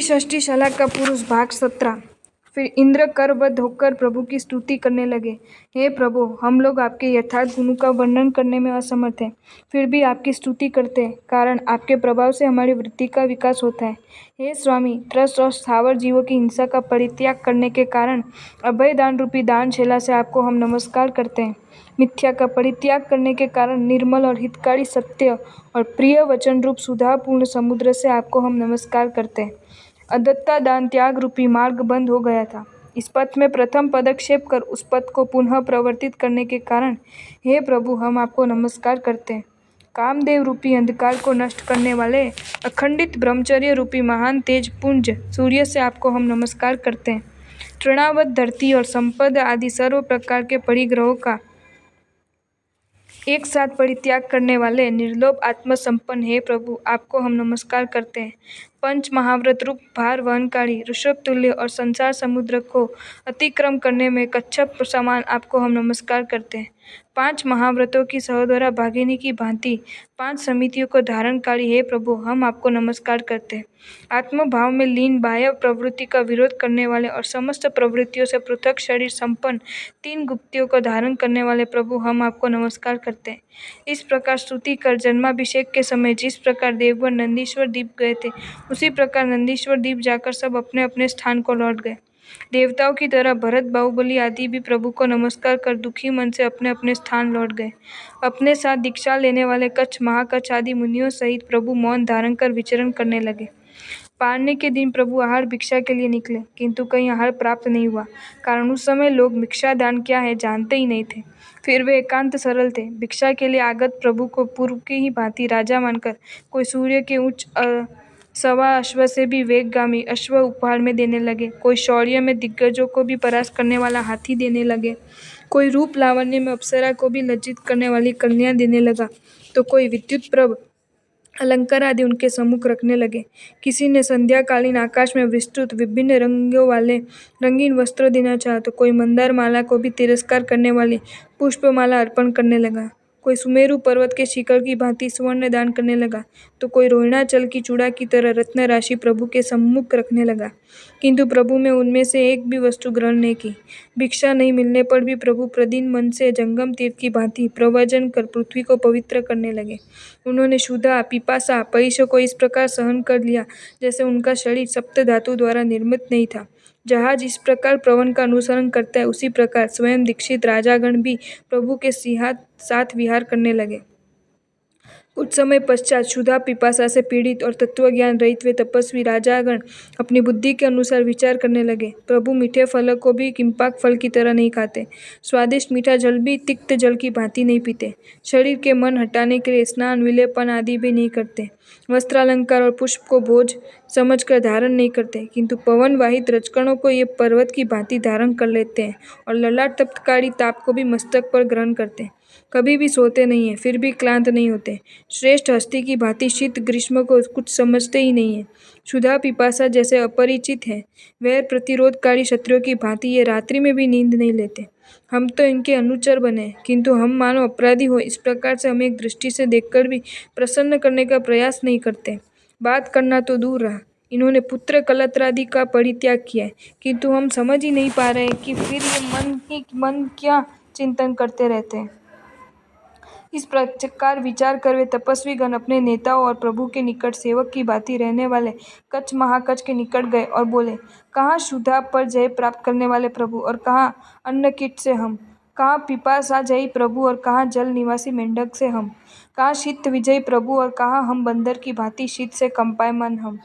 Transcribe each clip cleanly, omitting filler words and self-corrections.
षष्ठी शला का पुरुष भाग 17। फिर इंद्र करबद्ध होकर प्रभु की स्तुति करने लगे। हे प्रभु, हम लोग आपके यथार्थ गुणों का वर्णन करने में असमर्थ हैं, फिर भी आपकी स्तुति करते हैं, कारण आपके प्रभाव से हमारी वृत्ति का विकास होता है। हे स्वामी, त्रस्त और स्थावर जीवों की हिंसा का परित्याग करने के कारण अभय दान रूपी दानशिला से आपको हम नमस्कार करते हैं। मिथ्या का परित्याग करने के कारण निर्मल और हितकारी सत्य और प्रिय वचन रूप सुधापूर्ण समुद्र से आपको हम नमस्कार करते हैं। अदत्ता दान त्याग रूपी मार्ग बंद हो गया था। इस पथ में प्रथम पदक्षेप कर उस पथ को पुनः प्रवर्तित करने के कारण हे प्रभु, हम आपको नमस्कार करते हैं। कामदेव रूपी अंधकार को नष्ट करने वाले अखंडित ब्रह्मचर्य रूपी महान तेज पुंज सूर्य से आपको हम नमस्कार करते हैं। तृणावत धरती और संपद आदि सर्व प्रकार के परिग्रहों का एक साथ परित्याग करने वाले निर्लोभ आत्मसंपन्न हे प्रभु, आपको हम नमस्कार करते हैं। पंच महाव्रत रूप भार वहनकारी ऋषभ तुल्य और संसार समुद्र को अतिक्रम करने में कच्छप समान आपको हम नमस्कार करते हैं। पांच महाव्रतों की सहोदरा भागिनी की भांति पांच समितियों को धारणकारी हे प्रभु, हम आपको नमस्कार करते हैं। आत्मभाव में लीन बाह्य प्रवृत्ति का विरोध करने वाले और समस्त प्रवृत्तियों से पृथक शरीर संपन्न तीन गुप्तियों को धारण करने वाले प्रभु, हम आपको नमस्कार करते हैं। इस प्रकार स्तुति कर जन्माभिषेक के समय जिस प्रकार देवगण नंदीश्वर द्वीप गए थे, उसी प्रकार नंदीश्वर द्वीप जाकर सब अपने अपने स्थान को लौट गए। देवताओं की तरह भरत, बाहुबली आदि भी प्रभु को नमस्कार कर दुखी मन से अपने अपने स्थान लौट गए। अपने साथ दीक्षा लेने वाले कच्छ, महाकच्छ आदि मुनियों सहित प्रभु मौन धारण कर विचरण करने लगे। पारने के दिन प्रभु आहार भिक्षा के लिए निकले, किंतु कहीं आहार प्राप्त नहीं हुआ, कारण उस समय लोग भिक्षा दान क्या है जानते ही नहीं थे। फिर वे एकांत सरल थे। भिक्षा के लिए आगत प्रभु को पूर्व की ही भांति राजा मानकर कोई सूर्य के उच्च सवा अश्व से भी वेगगामी अश्व उपहार में देने लगे, कोई शौर्य में दिग्गजों को भी परास्त करने वाला हाथी देने लगे, कोई रूप लावण्य में अप्सरा को भी लज्जित करने वाली कन्या देने लगा, तो कोई विद्युत प्रभ अलंकार आदि उनके सम्मुख रखने लगे। किसी ने संध्याकालीन आकाश में विस्तृत विभिन्न रंगों वाले रंगीन वस्त्र देना चाहा, तो कोई मंदार माला को भी तिरस्कार करने वाली पुष्पमाला अर्पण करने लगा, कोई सुमेरु पर्वत के शिखर की भांति सुवर्ण दान करने लगा, तो कोई रोहिणाचल की चूड़ा की तरह रत्न राशि प्रभु के सम्मुख रखने लगा, किंतु प्रभु में उनमें से एक भी वस्तु ग्रहण नहीं की। भिक्षा नहीं मिलने पर भी प्रभु प्रदीन मन से जंगम तीर्थ की भांति प्रवचन कर पृथ्वी को पवित्र करने लगे। उन्होंने क्षुधा, पिपासा, परिश को इस प्रकार सहन कर लिया जैसे उनका शरीर सप्त धातु द्वारा निर्मित नहीं था। जहाज इस प्रकार प्रवन का अनुसरण करता है, उसी प्रकार स्वयं दीक्षित राजागण भी प्रभु के साथ विहार करने लगे। कुछ समय पश्चात क्षुधा पिपासा से पीड़ित और तत्वज्ञान रहित वे तपस्वी राजागण अपनी बुद्धि के अनुसार विचार करने लगे। प्रभु मीठे फल को भी किंपाक फल की तरह नहीं खाते, स्वादिष्ट मीठा जल भी तिक्त जल की भांति नहीं पीते, शरीर के मन हटाने के लिए स्नान विलेपन आदि भी नहीं करते, वस्त्रालंकार और पुष्प को भोज समझकर धारण नहीं करते, किंतु पवन वाहित रजकणों को ये पर्वत की भांति धारण कर लेते हैं और ललाट तप्तकारी ताप को भी मस्तक पर ग्रहण करते हैं। कभी भी सोते नहीं हैं, फिर भी क्लांत नहीं होते। श्रेष्ठ हस्ती की भांति शीत ग्रीष्म को कुछ समझते ही नहीं है। क्षुधा पिपासा जैसे अपरिचित है, वैर प्रतिरोधकारी क्षत्रियों की भांति ये रात्रि में भी नींद नहीं लेते। हम तो इनके अनुचर बने, किंतु हम मानो अपराधी हो इस प्रकार से हमें एक दृष्टि से देखकर भी प्रसन्न करने का प्रयास नहीं करते। बात करना तो दूर रहा, इन्होंने पुत्र कलत्रादि का परित्याग किया है, किंतु हम समझ ही नहीं पा रहे कि फिर ये मन क्या चिंतन करते रहते हैं। इस प्रकार विचार कर वे तपस्वी गण अपने नेताओं और प्रभु के निकट सेवक की भांति रहने वाले कच्छ महाकच्छ के निकट गए और बोले, कहाँ क्षुधा पर जय प्राप्त करने वाले प्रभु और कहाँ अन्न कीट से हम, कहाँ पिपासा जयी प्रभु और कहाँ जल निवासी मेंढक से हम, कहाँ शीत विजयी प्रभु और कहाँ हम बंदर की भांति शीत से कंपायमान हम,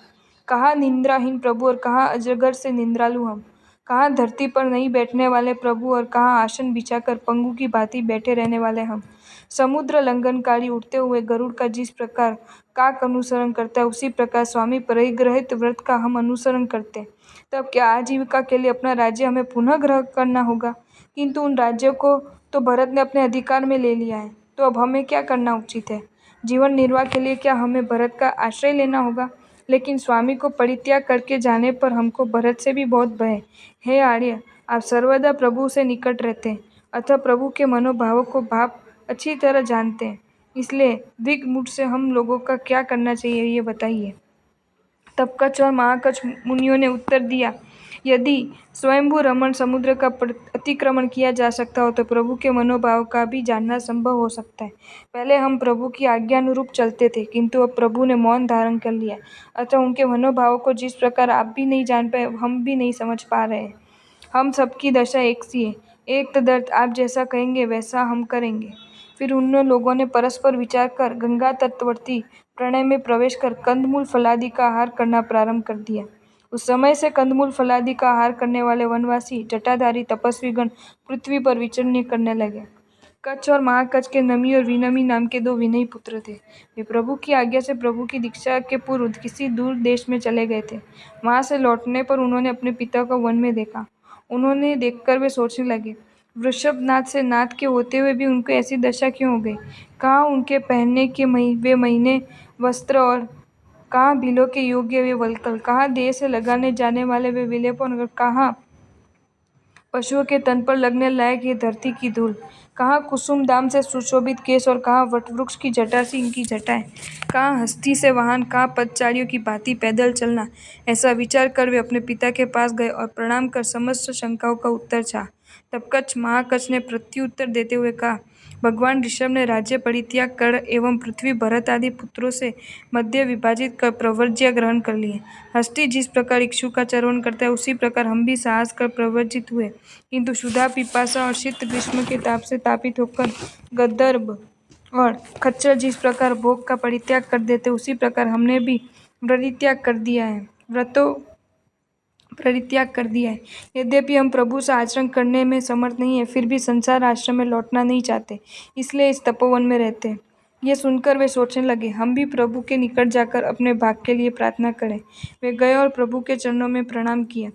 कहाँ निंद्राहीन प्रभु और कहाँ अजगर से निंद्रालु हम, कहाँ धरती पर नहीं बैठने वाले प्रभु और कहाँ आसन बिछाकर पंगु की भांति बैठे रहने वाले हम। समुद्र लंघनकारी उठते हुए गरुड़ का जिस प्रकार काक अनुसरण करता है, उसी प्रकार स्वामी परिग्रहित व्रत का हम अनुसरण करते हैं। तब क्या आजीविका के लिए अपना राज्य हमें पुनः ग्रहण करना होगा? किंतु उन राज्यों को तो भरत ने अपने अधिकार में ले लिया है, तो अब हमें क्या करना उचित है? जीवन निर्वाह के लिए क्या हमें भरत का आश्रय लेना होगा? लेकिन स्वामी को परित्याग करके जाने पर हमको भरत से भी बहुत भय है। हे आर्य, आप सर्वदा प्रभु से निकट रहते हैं, अतः प्रभु के मनोभावों को भाव अच्छी तरह जानते हैं, इसलिए दिग्मुट से हम लोगों का क्या करना चाहिए ये बताइए। तब कच्छ और महाकच्छ मुनियों ने उत्तर दिया, यदि स्वयंभू रमण समुद्र का अतिक्रमण किया जा सकता हो तो प्रभु के मनोभाव का भी जानना संभव हो सकता है। पहले हम प्रभु की आज्ञानुरूप चलते थे, किंतु अब प्रभु ने मौन धारण कर लिया, अतः उनके मनोभावों को जिस प्रकार आप भी नहीं जान पाए, हम भी नहीं समझ पा रहे। हम सबकी दशा एक सी है, एक तदर्थ आप जैसा कहेंगे वैसा हम करेंगे। फिर उन लोगों ने परस्पर विचार कर गंगा तटवर्ती प्रणय में प्रवेश कर कंदमूल फलादि का आहार करना प्रारंभ कर दिया। उस समय से कंदमूल फलादि का आहार करने वाले वनवासी जटाधारी तपस्वीगण पृथ्वी पर विचरण करने लगे। कच्छ और महाकच्छ के नमी और विनमी नाम के दो विनयी पुत्र थे। वे प्रभु की आज्ञा से प्रभु की दीक्षा के पूर्व किसी दूर देश में चले गए थे। वहां से लौटने पर उन्होंने अपने पिता को वन में देखा। उन्होंने देखकर वे सोचने लगे, वृषभनाथ से नाथ के होते हुए भी उनको ऐसी दशा क्यों हो गई? कहाँ उनके पहनने के वे महीने वस्त्र और कहाँ भीलों के योग्य वे वल्कल, कहाँ देह से लगाने जाने वाले वे विलेपन और कहाँ पशुओं के तन पर लगने लायक ये धरती की धूल, कहाँ कुसुम दाम से सुशोभित केश और कहाँ वटवृक्ष की जटा सी इनकी जटाएं, कहाँ हस्ती से वाहन, कहाँ पदचारियों की भांति पैदल चलना। ऐसा विचार कर वे अपने पिता के पास गए और प्रणाम कर समस्त शंकाओं का उत्तर चाहा। तब कच्छ महाकच्छ ने प्रत्युत्तर देते हुए कहा, भगवान ऋषभ ने राज्य परित्याग कर एवं पृथ्वी भरत आदि पुत्रों से मध्य विभाजित कर प्रव्रज्या ग्रहण कर लिए। हस्ती जिस प्रकार इक्षु का चरवण करता है, उसी प्रकार हम भी साहस कर प्रव्रजित हुए, किंतु क्षुधा पिपासा और शीत ग्रीष्म के ताप से तापित होकर गंधर्व और खच्चर जिस प्रकार भोग का परित्याग कर देते, उसी प्रकार हमने भी परित्याग कर दिया है। यद्यपि हम प्रभु से आचरण करने में समर्थ नहीं है, फिर भी संसार आश्रम में लौटना नहीं चाहते, इसलिए इस तपोवन में रहते हैं। ये सुनकर वे सोचने लगे, हम भी प्रभु के निकट जाकर अपने भाग के लिए प्रार्थना करें। वे गए और प्रभु के चरणों में प्रणाम किया।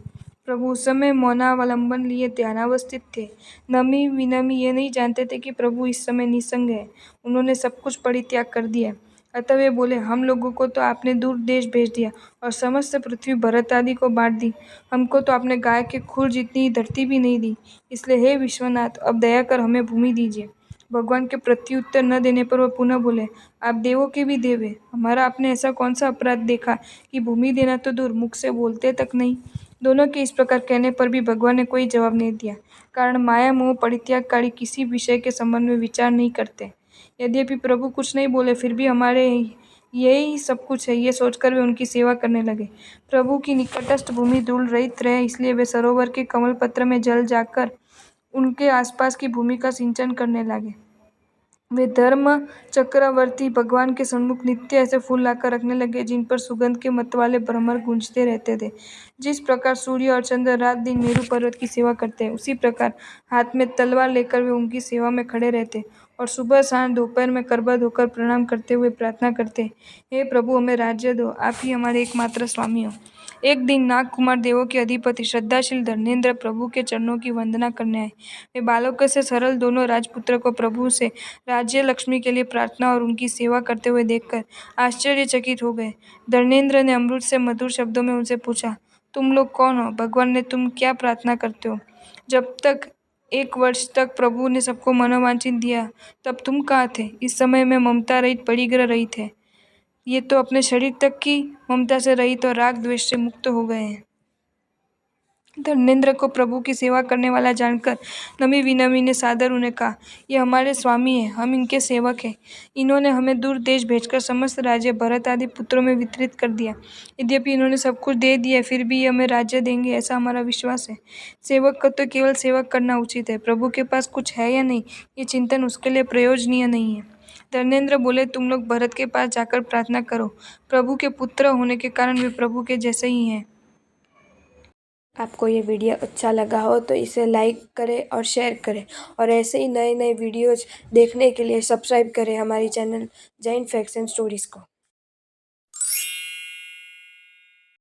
प्रभु उस समय मौनावलंबन लिए ध्यानावस्थित थे। नमी विनमी ये नहीं जानते थे कि प्रभु इस समय निसंग है, उन्होंने सब कुछ परित्याग कर दिया। अतः वे बोले, हम लोगों को तो आपने दूर देश भेज दिया और समस्त पृथ्वी भरत आदि को बांट दी, हमको तो आपने गाय के खुर जितनी धरती भी नहीं दी, इसलिए हे विश्वनाथ, अब दया कर हमें भूमि दीजिए। भगवान के प्रत्युत्तर न देने पर वह पुनः बोले, आप देवों के भी देव हैं, हमारा आपने ऐसा कौन सा अपराध देखा कि भूमि देना तो दूर, मुख से बोलते तक नहीं। दोनों के इस प्रकार कहने पर भी भगवान ने कोई जवाब नहीं दिया, कारण माया मोह परित्यागकारी किसी विषय के संबंध में विचार नहीं करते। यद्यपि प्रभु कुछ नहीं बोले, फिर भी हमारे यही सब कुछ है, ये सोचकर वे उनकी सेवा करने लगे। प्रभु की निकटस्थ भूमि धूल रहित रहे, इसलिए वे सरोवर के कमल पत्र में जल जाकर उनके आसपास की भूमि का सिंचन करने लगे। वे धर्म चक्रवर्ती भगवान के सम्मुख नित्य ऐसे फूल लाकर रखने लगे जिन पर सुगंध के मतवाले भ्रमर गूंजते रहते थे। जिस प्रकार सूर्य और चंद्र रात दिन मेरु पर्वत की सेवा करते हैं, उसी प्रकार हाथ में तलवार लेकर वे उनकी सेवा में खड़े रहते और सुबह सांझ दोपहर में करबद्ध होकर प्रणाम करते हुए प्रार्थना करते, हे प्रभु, हमें राज्य दो, आप ही हमारे एकमात्र स्वामी हो। एक दिन नाग कुमार देवों के अधिपति श्रद्धाशील धर्मेंद्र प्रभु के चरणों की वंदना करने आए। वे बालकों से सरल दोनों राजपुत्र को प्रभु से राज्य लक्ष्मी के लिए प्रार्थना और उनकी सेवा करते हुए देखकर आश्चर्यचकित हो गए। धर्मेंद्र ने अमृत से मधुर शब्दों में उनसे पूछा, तुम लोग कौन हो? भगवान ने तुम क्या प्रार्थना करते हो? जब तक 1 वर्ष तक प्रभु ने सबको मनोवांछित दिया, तब तुम कहाँ थे? इस समय में ममता रहित परिग्रह रहित है, ये तो अपने शरीर तक की ममता से रहित और राग द्वेष से मुक्त हो गए हैं। धर्मेंद्र को प्रभु की सेवा करने वाला जानकर नमी विनमी ने सादर उन्हें कहा, ये हमारे स्वामी हैं, हम इनके सेवक हैं। इन्होंने हमें दूर देश भेजकर समस्त राज्य भरत आदि पुत्रों में वितरित कर दिया। यद्यपि इन्होंने सब कुछ दे दिया, फिर भी ये हमें राज्य देंगे, ऐसा हमारा विश्वास है। सेवक का तो केवल सेवक करना उचित है, प्रभु के पास कुछ है या नहीं, ये चिंतन उसके लिए प्रयोजनीय नहीं है। धर्मेंद्र बोले, तुम लोग भरत के पास जाकर प्रार्थना करो, प्रभु के पुत्र होने के कारण वे प्रभु के जैसे ही हैं। आपको ये वीडियो अच्छा लगा हो तो इसे लाइक करें और शेयर करें, और ऐसे ही नए नए वीडियोज़ देखने के लिए सब्सक्राइब करें हमारी channel Jain facts and stories को।